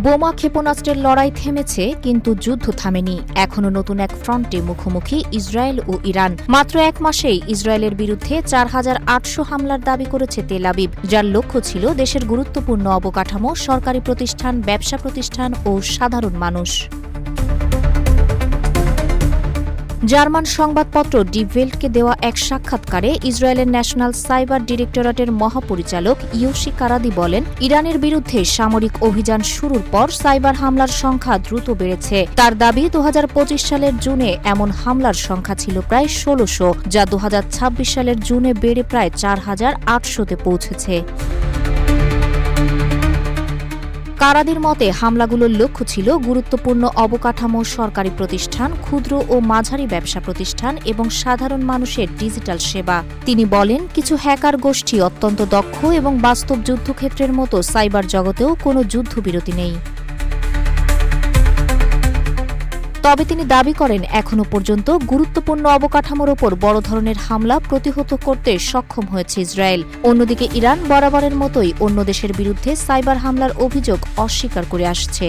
বোমা ক্ষেপণাস্ত্রের লড়াই থেমেছে, কিন্তু যুদ্ধ থামেনি। এখনও নতুন এক ফ্রন্টে মুখোমুখি ইসরায়েল ও ইরান। মাত্র এক মাসেই ইসরায়েলের বিরুদ্ধে ৪,৮০০ হামলার দাবি করেছে তেল আবিব, যার লক্ষ্য ছিল দেশের গুরুত্বপূর্ণ অবকাঠামো, সরকারি প্রতিষ্ঠান, ব্যবসা প্রতিষ্ঠান ও সাধারণ মানুষ। জার্মান সংবাদপত্র ডি ভেল্টকে দেওয়া এক সাক্ষাৎকারে ইসরায়েলের ন্যাশনাল সাইবার ডিরেক্টরেটের মহাপরিচালক ইয়োশি কারাদি বলেন, ইরানের বিরুদ্ধে সামরিক অভিযান শুরুর পর সাইবার হামলার সংখ্যা দ্রুত বেড়েছে। তার দাবি ২০২৫ সালের জুনে এমন হামলার সংখ্যা ছিল প্রায় ১৬০০, যা ২০২৬ সালের জুনে বেড়ে প্রায় ৪,৮০০-তে পৌঁছেছে। কারাদির মতে হামলাগুলোর লক্ষ্য ছিল গুরুত্বপূর্ণ অবকাঠামো, সরকারি প্রতিষ্ঠান, ক্ষুদ্র ও মাঝারি ব্যবসা প্রতিষ্ঠান এবং সাধারণ মানুষের ডিজিটাল সেবা। তিনি বলেন, কিছু হ্যাকার গোষ্ঠী অত্যন্ত দক্ষ এবং বাস্তব যুদ্ধক্ষেত্রের মতো সাইবার জগতেও কোনো যুদ্ধবিরতি নেই। তবে তিনি দাবি করেন, এখনও পর্যন্ত গুরুত্বপূর্ণ অবকাঠামোর ওপর বড় ধরনের হামলা প্রতিহত করতে সক্ষম হয়েছে ইসরায়েল। অন্যদিকে ইরান বরাবরের মতোই অন্য দেশের বিরুদ্ধে সাইবার হামলার অভিযোগ অস্বীকার করে আসছে।